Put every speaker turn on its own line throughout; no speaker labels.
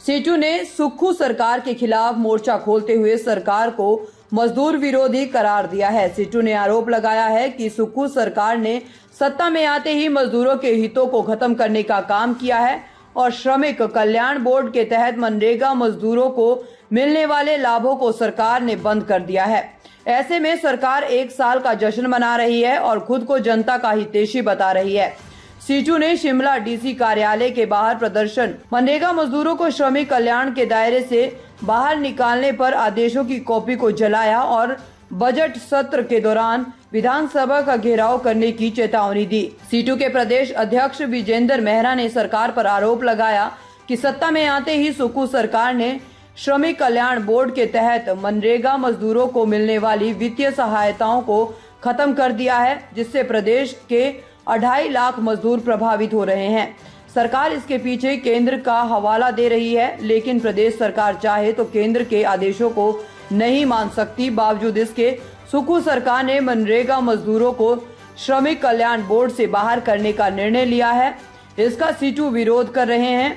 Situ ने सुक्खू सरकार के खिलाफ मोर्चा खोलते हुए सरकार को मजदूर विरोधी करार दिया है। सीटू ने आरोप लगाया है कि सुक्खू सरकार ने सत्ता में आते ही मजदूरों के हितों को खत्म करने का काम किया है और श्रमिक कल्याण बोर्ड के तहत मनरेगा मजदूरों को मिलने वाले लाभों को सरकार ने बंद कर दिया है। ऐसे में सरकार 1 साल का जश्न मना रही है और खुद को जनता का हितैषी बता रही है। सीटू ने शिमला डीसी कार्यालय के बाहर प्रदर्शन, मनरेगा मजदूरों को श्रमिक कल्याण के दायरे से बाहर निकालने पर आदेशों की कॉपी को जलाया और बजट सत्र के दौरान विधानसभा का घेराव करने की चेतावनी दी। सीटू के प्रदेश अध्यक्ष विजेंद्र मेहरा ने सरकार पर आरोप लगाया कि सत्ता में आते ही सुक्खू सरकार ने श्रमिक कल्याण बोर्ड के तहत मनरेगा मजदूरों को मिलने वाली वित्तीय सहायताओं को खत्म कर दिया है, जिससे प्रदेश के 2.5 लाख मजदूर प्रभावित हो रहे हैं। सरकार इसके पीछे केंद्र का हवाला दे रही है, लेकिन प्रदेश सरकार चाहे तो केंद्र के आदेशों को नहीं मान सकती। बावजूद इसके सुक्खू सरकार ने मनरेगा मजदूरों को श्रमिक कल्याण बोर्ड से बाहर करने का निर्णय लिया है। इसका सीटू विरोध कर रहे हैं।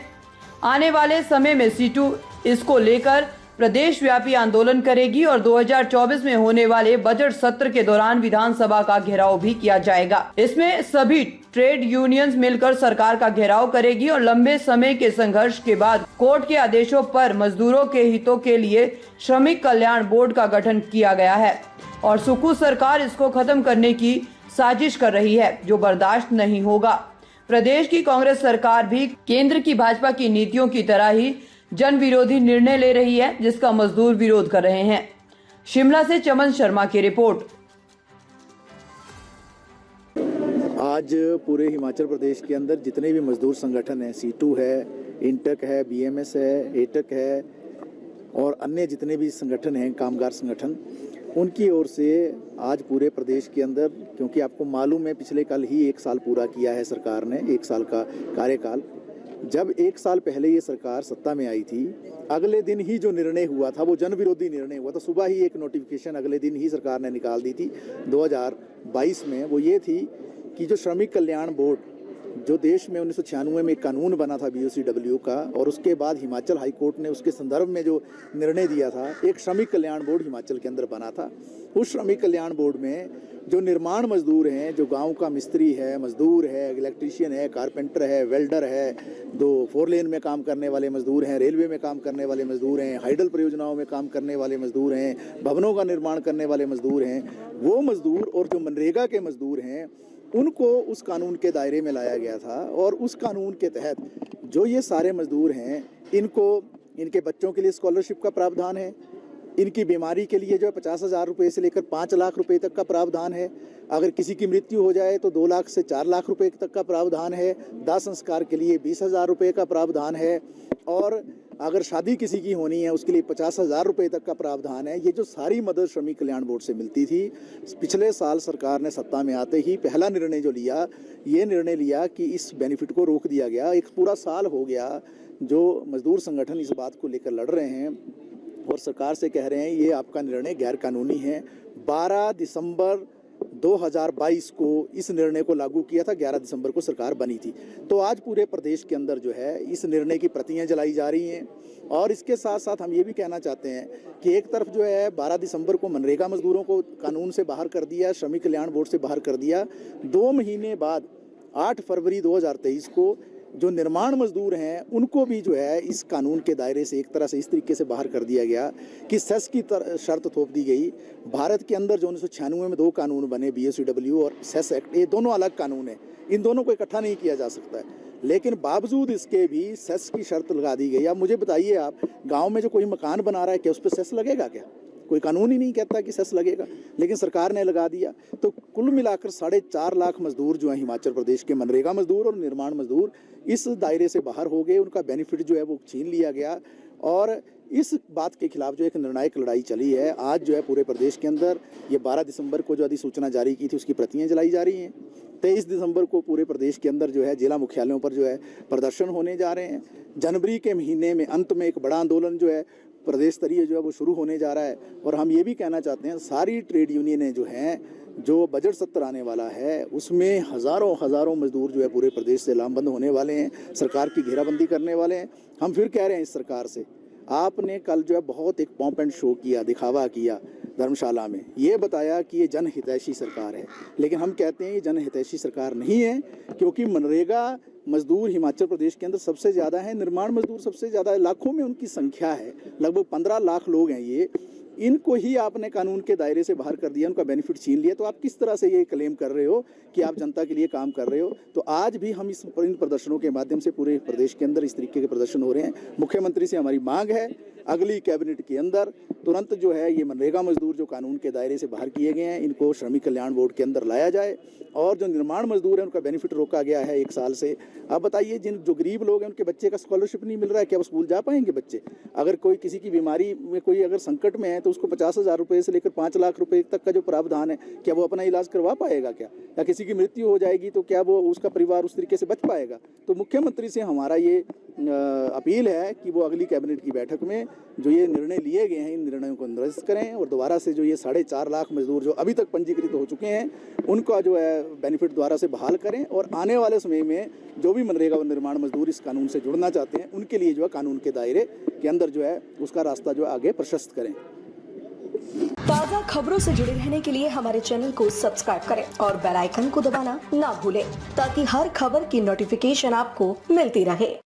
आने वाले समय में सीटू इसको लेकर प्रदेश व्यापी आंदोलन करेगी और 2024 में होने वाले बजट सत्र के दौरान विधानसभा का घेराव भी किया जाएगा। इसमें सभी ट्रेड यूनियंस मिलकर सरकार का घेराव करेगी और लंबे समय के संघर्ष के बाद कोर्ट के आदेशों पर मजदूरों के हितों के लिए श्रमिक कल्याण बोर्ड का गठन किया गया है और सुक्खू सरकार इसको खत्म करने की साजिश कर रही है, जो बर्दाश्त नहीं होगा। प्रदेश की कांग्रेस सरकार भी केंद्र की भाजपा की नीतियों की तरह ही जन विरोधी निर्णय ले रही है, जिसका मजदूर विरोध कर रहे हैं। शिमला से चमन शर्मा की रिपोर्ट।
आज पूरे हिमाचल प्रदेश के अंदर जितने भी मजदूर संगठन हैं, सीटू है, इंटक है, बीएमएस है, एटक है और अन्य जितने भी संगठन हैं, कामगार संगठन, उनकी ओर से आज पूरे प्रदेश के अंदर, क्योंकि आपको मालूम है पिछले कल ही 1 साल पूरा किया है सरकार ने, 1 साल का कार्यकाल। जब 1 साल पहले ये सरकार सत्ता में आई थी, अगले दिन ही जो निर्णय हुआ था वो जन विरोधी निर्णय हुआ था। सुबह ही एक नोटिफिकेशन अगले दिन ही सरकार ने निकाल दी थी 2022 में। वो ये थी कि जो श्रमिक कल्याण बोर्ड, जो देश में 1996 में एक कानून बना था BOCW का, और उसके बाद हिमाचल हाई कोर्ट ने उसके संदर्भ में जो निर्णय दिया था, एक श्रमिक कल्याण बोर्ड हिमाचल के अंदर बना था। उस श्रमिक कल्याण बोर्ड में जो निर्माण मजदूर हैं, जो गांव का मिस्त्री है, मजदूर है, इलेक्ट्रीशियन है, कारपेंटर है, वेल्डर है, जो 4 लेन में काम करने वाले मजदूर हैं, रेलवे में काम करने वाले मजदूर हैं, हाइडल परियोजनाओं में काम करने वाले मजदूर हैं, भवनों का निर्माण करने वाले मजदूर हैं, वो मजदूर और जो मनरेगा के मजदूर हैं, उनको उस कानून के दायरे में लाया गया था। और उस कानून के तहत जो ये सारे मजदूर हैं, इनको, इनके बच्चों के लिए स्कॉलरशिप का प्रावधान है, इनकी बीमारी के लिए जो 50,000 रुपये से लेकर 5 लाख रुपए तक का प्रावधान है। अगर किसी की मृत्यु हो जाए तो 2 लाख से 4 लाख रुपए तक का प्रावधान है। दाह संस्कार के लिए 20,000 रुपये का प्रावधान है और अगर शादी किसी की होनी है उसके लिए 50,000 रुपये तक का प्रावधान है। ये जो सारी मदद श्रमिक कल्याण बोर्ड से मिलती थी, पिछले साल सरकार ने सत्ता में आते ही पहला निर्णय जो लिया, ये निर्णय लिया कि इस बेनिफिट को रोक दिया गया। एक पूरा साल हो गया जो मजदूर संगठन इस बात को लेकर लड़ रहे हैं और सरकार से कह रहे हैं ये आपका निर्णय गैर कानूनी है। 12 दिसंबर 2022 को इस निर्णय को लागू किया था, 11 दिसंबर को सरकार बनी थी। तो आज पूरे प्रदेश के अंदर जो है इस निर्णय की प्रतियां जलाई जा रही हैं। और इसके साथ साथ हम ये भी कहना चाहते हैं कि एक तरफ जो है 12 दिसंबर को मनरेगा मजदूरों को कानून से बाहर कर दिया, श्रमिक कल्याण बोर्ड से बाहर कर दिया। 2 महीने बाद 8 फरवरी 2023 को जो निर्माण मजदूर हैं उनको भी जो है इस कानून के दायरे से एक तरह से इस तरीके से बाहर कर दिया गया कि सेस की शर्त थोप दी गई। भारत के अंदर जो 1996 में 2 कानून बने, BOCW और सेस एक्ट, ये दोनों अलग कानून हैं, इन दोनों को इकट्ठा नहीं किया जा सकता है। लेकिन बावजूद इसके भी सेस की शर्त लगा दी गई। अब मुझे बताइए, आप गाँव में जो कोई मकान बना रहा है, क्या उस पर सेस लगेगा? क्या कोई कानून ही नहीं कहता कि सेस लगेगा, लेकिन सरकार ने लगा दिया। तो कुल मिलाकर 4.5 लाख मजदूर जो हैं हिमाचल प्रदेश के, मनरेगा मजदूर और निर्माण मजदूर, इस दायरे से बाहर हो गए। उनका बेनिफिट जो है वो छीन लिया गया और इस बात के खिलाफ जो एक निर्णायक लड़ाई चली है। आज जो है पूरे प्रदेश के अंदर ये 12 दिसंबर को जो अधिसूचना जारी की थी उसकी प्रतियां जलाई जा रही हैं। 23 दिसंबर को पूरे प्रदेश के अंदर जो है जिला मुख्यालयों पर जो है प्रदर्शन होने जा रहे हैं। जनवरी के महीने में अंत में एक बड़ा आंदोलन जो है प्रदेश स्तरीय जो है वो शुरू होने जा रहा है। और हम ये भी कहना चाहते हैं, सारी ट्रेड यूनियनें जो हैं जो बजट सत्र आने वाला है उसमें हज़ारों मजदूर जो है पूरे प्रदेश से लामबंद होने वाले हैं, सरकार की घेराबंदी करने वाले हैं। हम फिर कह रहे हैं इस सरकार से, आपने कल जो है बहुत एक पॉम्प एंड शो किया, दिखावा किया धर्मशाला में, ये बताया कि ये जनहितैषी सरकार है, लेकिन हम कहते हैं ये जनहितैषी सरकार नहीं है, क्योंकि मनरेगा मजदूर हिमाचल प्रदेश के अंदर सबसे ज़्यादा है, निर्माण मजदूर सबसे ज़्यादा है, लाखों में उनकी संख्या है, लगभग 15 लाख लोग हैं ये। इनको ही आपने कानून के दायरे से बाहर कर दिया, उनका बेनिफिट छीन लिया, तो आप किस तरह से ये क्लेम कर रहे हो कि आप जनता के लिए काम कर रहे हो? तो आज भी हम इन प्रदर्शनों के माध्यम से पूरे प्रदेश के अंदर इस तरीके के प्रदर्शन हो रहे हैं। मुख्यमंत्री से हमारी मांग है अगली कैबिनेट के अंदर तुरंत जो है ये मनरेगा मजदूर जो कानून के दायरे से बाहर किए गए हैं, इनको श्रमिक कल्याण बोर्ड के अंदर लाया जाए, और जो निर्माण मजदूर हैं उनका बेनिफिट रोका गया है 1 साल से। अब बताइए, जो गरीब लोग हैं उनके बच्चे का स्कॉलरशिप नहीं मिल रहा है, क्या वो स्कूल जा पाएंगे बच्चे? अगर कोई किसी की बीमारी में कोई अगर संकट में है तो उसको 50,000 रुपये से लेकर 5 लाख रुपए तक का जो प्रावधान है, क्या वो अपना इलाज करवा पाएगा क्या? या किसी की मृत्यु हो जाएगी तो क्या वो उसका परिवार उस तरीके से बच पाएगा? तो मुख्यमंत्री से हमारा ये अपील है कि वो अगली कैबिनेट की बैठक में जो ये निर्णय लिए गए हैं इन निर्णयों को निरस्त करें, और दोबारा से जो ये 4.5 लाख मजदूर जो अभी तक पंजीकृत हो चुके हैं उनका जो है बेनिफिट दोबारा से बहाल करें, और आने वाले समय में जो भी मनरेगा व निर्माण मजदूर इस कानून से जुड़ना चाहते हैं उनके लिए जो है कानून के दायरे के अंदर जो है उसका रास्ता जो है आगे प्रशस्त करें।
ताज़ा खबरों से जुड़े रहने के लिए हमारे चैनल को सब्सक्राइब करें और बेल आइकन को दबाना ना भूलें, ताकि हर खबर की नोटिफिकेशन आपको मिलती रहे।